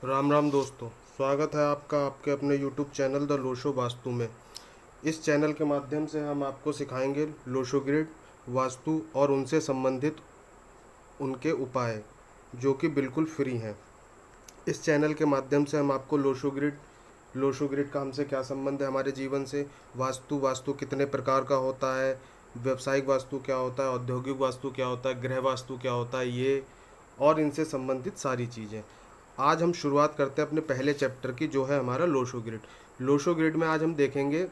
राम राम दोस्तों, स्वागत है आपका आपके अपने YouTube channel the Lo Shu vastu में। इस चैनल के माध्यम से हम आपको सिखाएंगे लोशो ग्रिड, वास्तु और उनसे संबंधित उनके उपाय, जो कि बिल्कुल फ्री हैं। इस चैनल के माध्यम से हम आपको लोशो ग्रिड का हमसे क्या संबंध है हमारे जीवन से, वास्तु कितने प्रकार का होता है, व्यावसायिक वास्तु क्या होता है, औद्योगिक वास्तु क्या होता है, गृह वास्तु क्या होता है, ये और इनसे संबंधित सारी चीज़ें। आज हम शुरुआत करते हैं अपने पहले चैप्टर की, जो है हमारा लोशो ग्रिड। लोशो ग्रिड में आज हम देखेंगे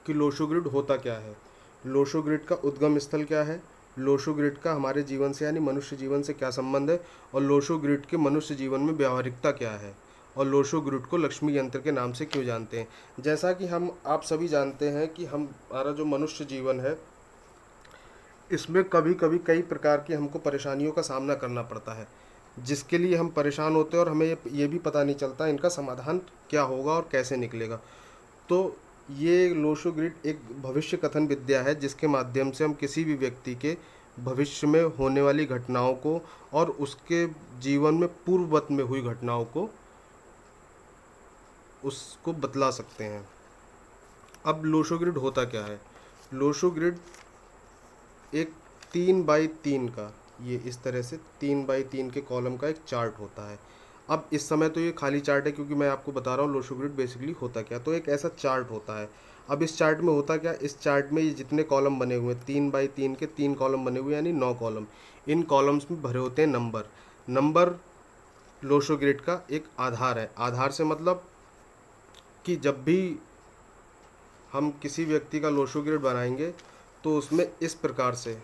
कि लोशो ग्रिड होता क्या है, लोशो ग्रिड का उद्गम स्थल क्या है, लोशो ग्रिड का हमारे जीवन से यानी मनुष्य जीवन से क्या संबंध है, और लोशो ग्रिड के मनुष्य जीवन में व्यावहारिकता क्या है, और लोशो ग्रिड को लक्ष्मी यंत्र के नाम से क्यों जानते हैं। जैसा कि हम आप सभी जानते हैं कि हमारा जो मनुष्य जीवन है, इसमें कभी कभी कई प्रकार की हमको परेशानियों का सामना करना पड़ता है, जिसके लिए हम परेशान होते हैं और हमें ये भी पता नहीं चलता इनका समाधान क्या होगा और कैसे निकलेगा। तो ये लोशो ग्रिड एक भविष्य कथन विद्या है, जिसके माध्यम से हम किसी भी व्यक्ति के भविष्य में होने वाली घटनाओं को और उसके जीवन में पूर्ववत में हुई घटनाओं को उसको बतला सकते हैं। अब लोशो ग्रिड होता क्या है। लोशो ग्रिड एक 3x3 का, ये इस तरह से 3x3 के कॉलम का एक चार्ट होता है। अब इस समय तो ये खाली चार्ट है, क्योंकि मैं आपको बता रहा हूँ लोशो ग्रिड बेसिकली होता क्या। तो एक ऐसा चार्ट होता है। अब इस चार्ट में होता क्या, इस चार्ट में ये जितने कॉलम बने हुए हैं, 3x3 के 3 कॉलम बने हुए हैं, यानी 9 कॉलम। इन कॉलम्स में भरे होते हैं नंबर। नंबर लोशो ग्रिड का एक आधार है। आधार से मतलब कि जब भी हम किसी व्यक्ति का लोशो ग्रिड बनाएंगे तो उसमें इस प्रकार से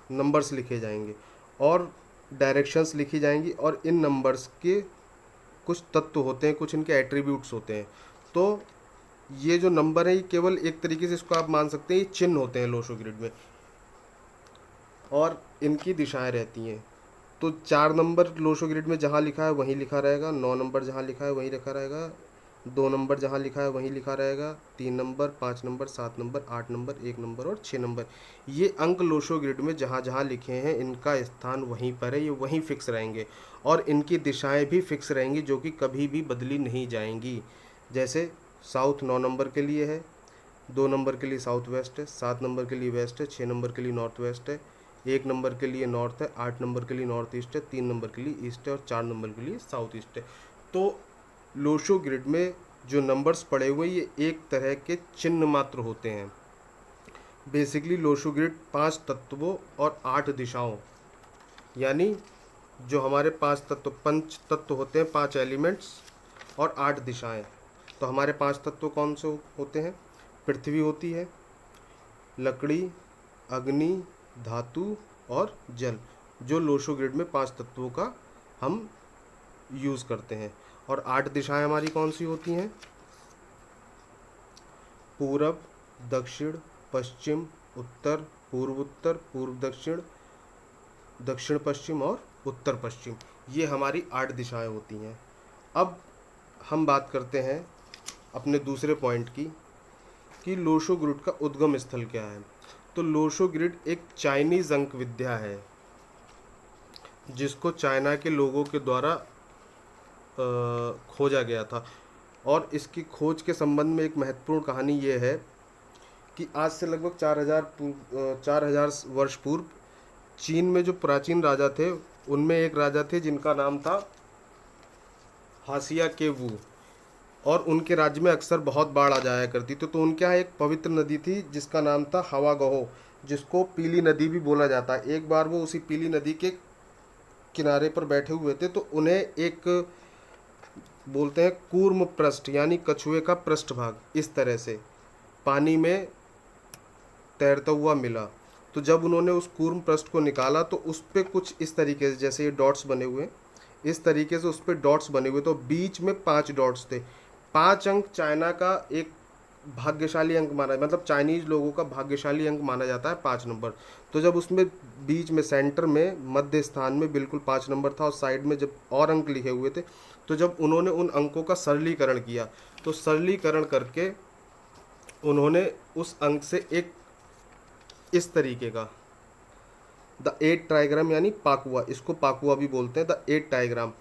नंबर्स लिखे जाएंगे और डायरेक्शंस लिखी जाएंगी, और इन नंबर्स के कुछ तत्व होते हैं, कुछ इनके एट्रीब्यूट्स होते हैं। तो ये जो नंबर है, ये केवल एक तरीके से इसको आप मान सकते हैं, ये चिन्ह होते हैं लोशो ग्रिड में, और इनकी दिशाएं रहती हैं। तो 4 नंबर लोशो ग्रिड में जहाँ लिखा है वहीं लिखा रहेगा, 9 नंबर जहाँ लिखा है वहीं लिखा रहेगा, 2 नंबर जहाँ लिखा है वहीं लिखा रहेगा, 3 number, 5 number, 7 number, 8 number, 1 number और 6 नंबर। ये अंक लोशो ग्रिड में जहाँ जहाँ लिखे हैं, इनका स्थान वहीं पर है, ये वहीं फिक्स रहेंगे, और इनकी दिशाएं भी फिक्स रहेंगी, जो कि कभी भी बदली नहीं जाएंगी। जैसे साउथ 9 नंबर के लिए है, 2 नंबर के लिए साउथ वेस्ट है, 7 नंबर के लिए वेस्ट है, 6 नंबर के लिए नॉर्थ वेस्ट है, 1 नंबर के लिए नॉर्थ है, 8 नंबर के लिए नॉर्थ ईस्ट है, 3 नंबर के लिए ईस्ट है, और 4 नंबर के लिए साउथ ईस्ट है। तो लोशो ग्रिड में जो नंबर्स पड़े हुए, ये एक तरह के चिन्ह मात्र होते हैं। बेसिकली लोशो ग्रिड 5 तत्वों और 8 दिशाओं, यानी जो हमारे 5 तत्व, पंच तत्व होते हैं, 5 एलिमेंट्स और 8 दिशाएं। तो हमारे 5 तत्व कौन से होते हैं। पृथ्वी होती है, लकड़ी, अग्नि, धातु और जल, जो लोशो ग्रिड में 5 तत्वों का हम यूज़ करते हैं। और 8 दिशाएं हमारी कौन सी होती हैं। पूरब, दक्षिण, पश्चिम, उत्तर, पूर्व उत्तर, पूर्व दक्षिण, दक्षिण पश्चिम और उत्तर पश्चिम, ये हमारी 8 दिशाएं होती हैं। अब हम बात करते हैं अपने दूसरे पॉइंट की, कि लोशो ग्रिड का उद्गम स्थल क्या है। तो लोशो ग्रिड एक चाइनीज अंक विद्या है, जिसको चाइना के लोगों के द्वारा खोजा गया था। और इसकी खोज के संबंध में एक महत्वपूर्ण कहानी ये है कि आज से लगभग 4,000 वर्ष पूर्व चीन में जो प्राचीन राजा थे, उनमें एक राजा थे जिनका नाम था हासिया के वू। और उनके राज्य में अक्सर बहुत बाढ़ आ जाया करती थी। तो उनके यहाँ एक पवित्र नदी थी जिसका नाम था हवा गहो, जिसको पीली नदी भी बोला जाता है। एक बार वो उसी पीली नदी के किनारे पर बैठे हुए थे, तो उन्हें एक बोलते हैं कूर्म पृष्ठ, यानी कछुए का पृष्ठभाग इस तरह से पानी में तैरता हुआ मिला। तो जब उन्होंने उस कूर्म पृष्ठ को निकाला, तो उस पर कुछ इस तरीके से, जैसे ये डॉट्स बने हुए, इस तरीके से उस पर डॉट्स बने हुए, तो बीच में 5 डॉट्स थे। 5 अंक चाइना का एक भाग्यशाली अंक माना, मतलब चाइनीज लोगों का भाग्यशाली अंक माना जाता है 5 नंबर। तो जब उसमें बीच में सेंटर में मध्य स्थान में बिल्कुल 5 नंबर था, और साइड में जब और अंक लिखे हुए थे, तो जब उन्होंने उन अंकों का सरलीकरण किया, तो सरलीकरण करके उन्होंने उस अंक से एक इस तरीके का द 8 ट्राइग्राम, यानी पाकुआ, इसको पाकुआ भी बोलते हैं, द 8 ट्राइग्राम,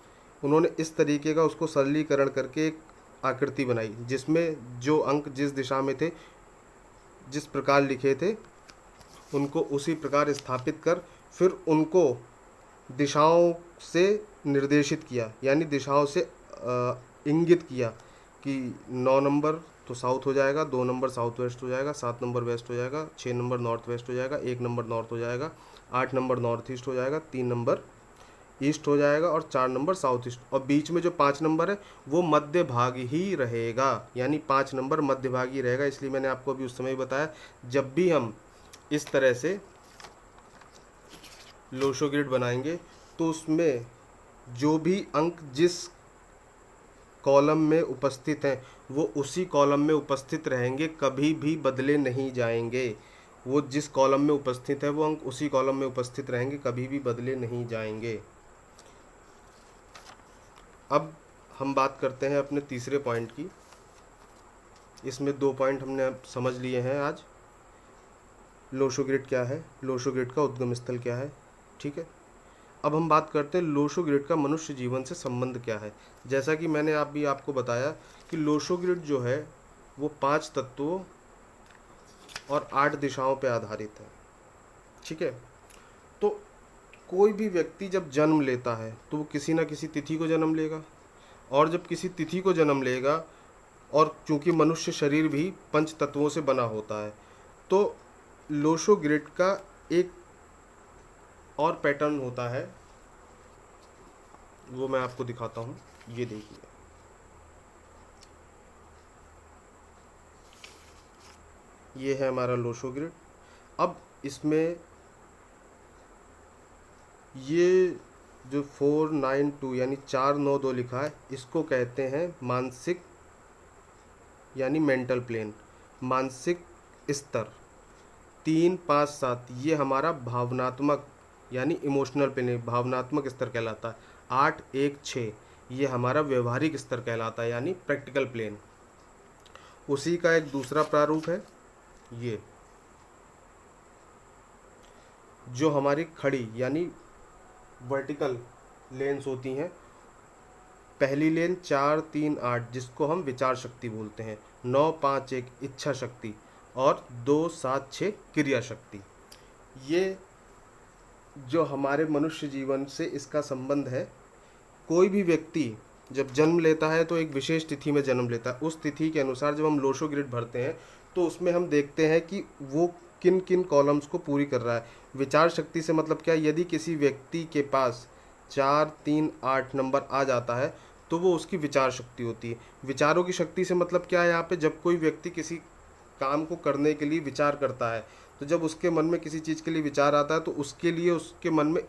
उन्होंने इस तरीके का उसको सरलीकरण करके एक आकृति बनाई जिसमें जो अंक जिस दिशा में थे, जिस प्रकार लिखे थे, उनको उसी प्रकार स्थापित कर फिर उनको दिशाओं से निर्देशित किया, यानी दिशाओं से इंगित किया कि 9 नंबर तो साउथ हो जाएगा, 2 नंबर साउथ वेस्ट हो जाएगा, 7 नंबर वेस्ट हो जाएगा, 6 नंबर नॉर्थ वेस्ट हो जाएगा, 1 नंबर नॉर्थ हो जाएगा, 8 नंबर नॉर्थ ईस्ट हो जाएगा, 3 नंबर ईस्ट हो जाएगा और 4 नंबर साउथ ईस्ट, और बीच में जो 5 नंबर है वो मध्य भाग ही रहेगा, यानी 5 नंबर मध्य भाग ही रहेगा। इसलिए मैंने आपको अभी उस समय बताया, जब भी हम इस तरह से लोशो ग्रिड बनाएंगे तो उसमें जो भी अंक जिस कॉलम में उपस्थित हैं वो उसी कॉलम में उपस्थित रहेंगे, कभी भी बदले नहीं जाएंगे। वो जिस कॉलम में उपस्थित है वो अंक उसी कॉलम में उपस्थित रहेंगे, कभी भी बदले नहीं जाएंगे। अब हम बात करते हैं अपने तीसरे पॉइंट की। इसमें 2 पॉइंट हमने अब समझ लिए हैं आज। लोशो ग्रिड क्या है, लोशो ग्रिड का उद्गम स्थल क्या है, ठीक है। अब हम बात करते हैं लोशो ग्रिड का मनुष्य जीवन से संबंध क्या है। जैसा कि मैंने आपको बताया कि लोशो ग्रिड जो है वो 5 तत्वों और 8 दिशाओं पर आधारित है, ठीक है। तो कोई भी व्यक्ति जब जन्म लेता है तो वो किसी न किसी तिथि को जन्म लेगा, और जब किसी तिथि को जन्म लेगा, और चूंकि मनुष्य शरीर भी 5 तत्वों से बना होता है, तो लोशो ग्रिड का एक और पैटर्न होता है, वो मैं आपको दिखाता हूँ। ये देखिए, ये है हमारा लोशो ग्रिड। अब इसमें ये जो 492 यानी 492 लिखा है, इसको कहते हैं मानसिक यानी मेंटल प्लेन, मानसिक स्तर। 3, 5, 7 ये हमारा भावनात्मक यानी इमोशनल प्लेन, भावनात्मक स्तर कहलाता है। 8, 1, 6 ये हमारा व्यवहारिक स्तर कहलाता है, यानी प्रैक्टिकल प्लेन। उसी का एक दूसरा प्रारूप है ये, जो हमारी खड़ी यानी वर्टिकल लेंस होती हैं। पहली लेन 4, 3, 8 जिसको हम विचार शक्ति बोलते हैं, 9, 5, 1 इच्छा शक्ति, और 2, 7, 6 क्रिया शक्ति। ये जो हमारे मनुष्य जीवन से इसका संबंध है। कोई भी व्यक्ति जब जन्म लेता है तो एक विशेष तिथि में जन्म लेता है। उस तिथि के अनुसार जब हम लोशो ग्रिड भरते हैं तो उसमें हम देखते हैं कि वो किन किन कॉलम्स को पूरी कर रहा है। विचार शक्ति से मतलब क्या, यदि किसी व्यक्ति के पास 4, 3, 8 नंबर आ जाता है तो वो उसकी विचार शक्ति होती है। विचारों की शक्ति से मतलब क्या है, यहाँ पे जब कोई व्यक्ति किसी काम को करने के लिए विचार करता है तो जब उसके मन में किसी चीज़ के लिए विचार आता है तो उसके लिए उसके मन में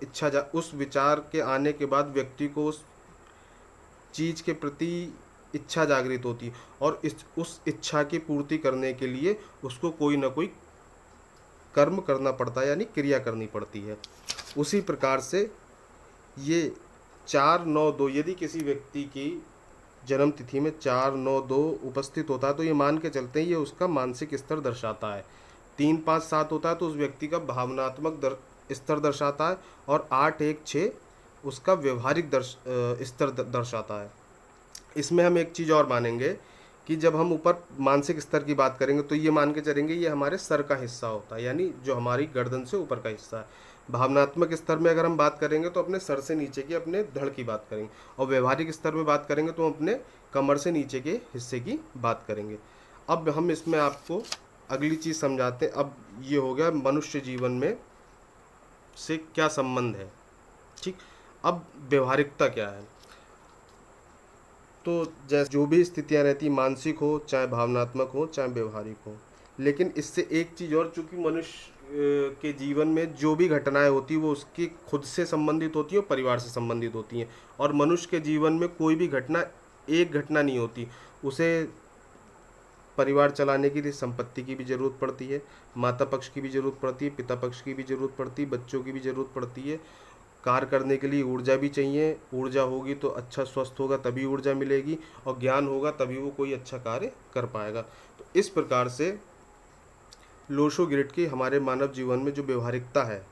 उस विचार के आने के बाद व्यक्ति को उस चीज़ के प्रति इच्छा जागृत होती है, और उस इच्छा की पूर्ति करने के लिए उसको कोई ना कोई कर्म करना पड़ता है, यानी क्रिया करनी पड़ती है। उसी प्रकार से ये 4, 9, 2 यदि किसी व्यक्ति की जन्म तिथि में 4, 9, 2 उपस्थित होता है तो ये मान के चलते हैं ये उसका मानसिक स्तर दर्शाता है। 3, 5, 7 होता है तो उस व्यक्ति का भावनात्मक स्तर दर्शाता है, और 8, 1, 6 उसका व्यवहारिक स्तर दर्शाता है। इसमें हम एक चीज़ और मानेंगे कि जब हम ऊपर मानसिक स्तर की बात करेंगे तो ये मान के चलेंगे ये हमारे सर का हिस्सा होता है, यानी जो हमारी गर्दन से ऊपर का हिस्सा है। भावनात्मक स्तर में अगर हम बात करेंगे तो अपने सर से नीचे की अपने धड़ की बात करेंगे, और व्यवहारिक स्तर में बात करेंगे तो अपने कमर से नीचे के हिस्से की बात करेंगे। अब हम इसमें आपको अगली चीज़ समझाते हैं। अब ये हो गया मनुष्य जीवन में से क्या संबंध है, ठीक। अब व्यवहारिकता क्या है, तो जैसे जो भी स्थितियाँ रहती, मानसिक हो चाहे भावनात्मक हो चाहे व्यवहारिक हो, लेकिन इससे एक चीज़ और, चूँकि मनुष्य के जीवन में जो भी घटनाएं होती वो उसकी खुद से संबंधित होती है और परिवार से संबंधित होती हैं, और मनुष्य के जीवन में कोई भी घटना एक घटना नहीं होती, उसे परिवार चलाने के लिए संपत्ति की भी ज़रूरत पड़ती है, माता पक्ष की भी ज़रूरत पड़ती है, पिता पक्ष की भी ज़रूरत पड़ती है, बच्चों की भी ज़रूरत पड़ती है। कार्य करने के लिए ऊर्जा भी चाहिए, ऊर्जा होगी तो अच्छा स्वस्थ होगा तभी ऊर्जा मिलेगी, और ज्ञान होगा तभी वो कोई अच्छा कार्य कर पाएगा। तो इस प्रकार से लोशो ग्रिड की हमारे मानव जीवन में जो व्यवहारिकता है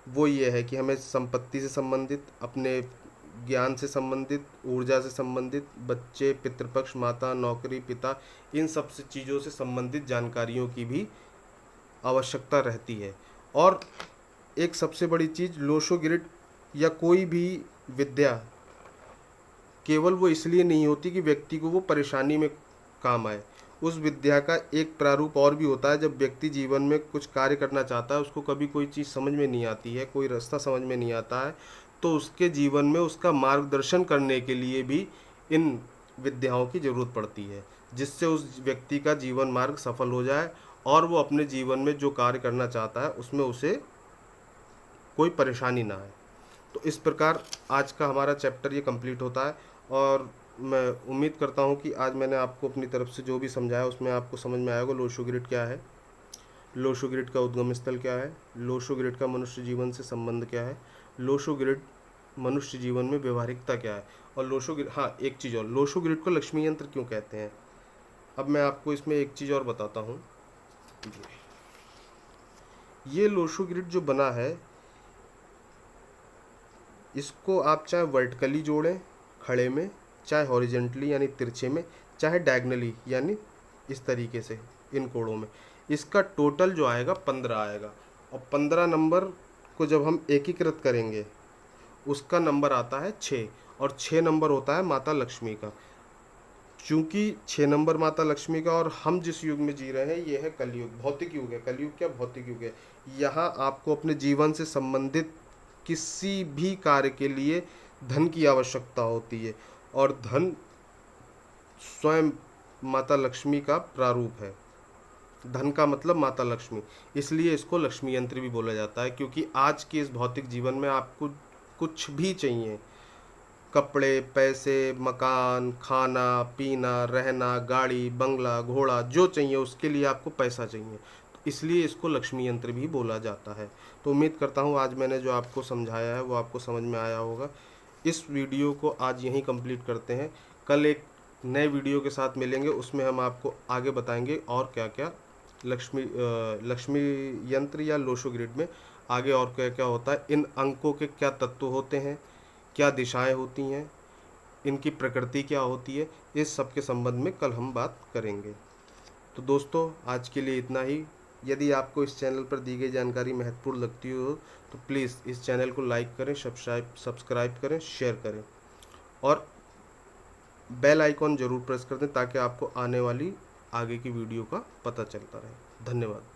वो ये है कि हमें संपत्ति से संबंधित, अपने ज्ञान से संबंधित, ऊर्जा से संबंधित, बच्चे, पितृपक्ष, माता, नौकरी, पिता, इन सब से चीज़ों से संबंधित जानकारियों की भी आवश्यकता रहती है। और एक सबसे बड़ी चीज़, लोशो ग्रिड या कोई भी विद्या केवल वो इसलिए नहीं होती कि व्यक्ति को वो परेशानी में काम आए। उस विद्या का एक प्रारूप और भी होता है। जब व्यक्ति जीवन में कुछ कार्य करना चाहता है, उसको कभी कोई चीज़ समझ में नहीं आती है, कोई रास्ता समझ में नहीं आता है, तो उसके जीवन में उसका मार्गदर्शन करने के लिए भी इन विद्याओं की ज़रूरत पड़ती है, जिससे उस व्यक्ति का जीवन मार्ग सफल हो जाए और वो अपने जीवन में जो कार्य करना चाहता है उसमें उसे कोई परेशानी ना आए। तो इस प्रकार आज का हमारा चैप्टर ये कंप्लीट होता है। और मैं उम्मीद करता हूँ कि आज मैंने आपको अपनी तरफ से जो भी समझाया उसमें आपको समझ में आएगा लोशो ग्रिड क्या है, लोशो ग्रिड का उद्गम स्थल क्या है, लोशो ग्रिड का मनुष्य जीवन से संबंध क्या है, लोशो ग्रिड मनुष्य जीवन में व्यवहारिकता क्या है, और लोशो ग्रिड, हाँ एक चीज़ और, लोशो ग्रिड को लक्ष्मी यंत्र क्यों कहते हैं। अब मैं आपको इसमें एक चीज़ और बताता हूँ। ये लोशो ग्रिड जो बना है, इसको आप चाहे वर्टिकली जोड़ें खड़े में, चाहे हॉरिजेंटली यानी तिरछे में, चाहे डायगनली यानी इस तरीके से इन कोणों में, इसका टोटल जो आएगा 15 आएगा। और 15 नंबर को जब हम एकीकृत करेंगे उसका नंबर आता है 6, और 6 नंबर होता है माता लक्ष्मी का। चूँकि 6 नंबर माता लक्ष्मी का, और हम जिस युग में जी रहे हैं ये है कलयुग, भौतिक युग है। कलयुग क्या, भौतिक युग है। यहाँ आपको अपने जीवन से संबंधित किसी भी कार्य के लिए धन की आवश्यकता होती है, और धन स्वयं माता लक्ष्मी का प्रारूप है। धन का मतलब माता लक्ष्मी, इसलिए इसको लक्ष्मी यंत्र भी बोला जाता है। क्योंकि आज के इस भौतिक जीवन में आपको कुछ भी चाहिए, कपड़े, पैसे, मकान, खाना पीना, रहना, गाड़ी, बंगला, घोड़ा, जो चाहिए उसके लिए आपको पैसा चाहिए, तो इसलिए इसको लक्ष्मी यंत्र भी बोला जाता है। तो उम्मीद करता हूँ आज मैंने जो आपको समझाया है वो आपको समझ में आया होगा। इस वीडियो को आज यहीं कंप्लीट करते हैं। कल एक नए वीडियो के साथ मिलेंगे, उसमें हम आपको आगे बताएंगे और क्या क्या लक्ष्मी यंत्र या लोशो ग्रिड में आगे और क्या क्या होता है, इन अंकों के क्या तत्व होते हैं, क्या दिशाएं होती हैं, इनकी प्रकृति क्या होती है, इस सब के संबंध में कल हम बात करेंगे। तो दोस्तों आज के लिए इतना ही। यदि आपको इस चैनल पर दी गई जानकारी महत्वपूर्ण लगती हो तो प्लीज़ इस चैनल को लाइक करें, सब्सक्राइब करें, शेयर करें, और बेल आइकॉन ज़रूर प्रेस कर दें ताकि आपको आने वाली आगे की वीडियो का पता चलता रहे। धन्यवाद।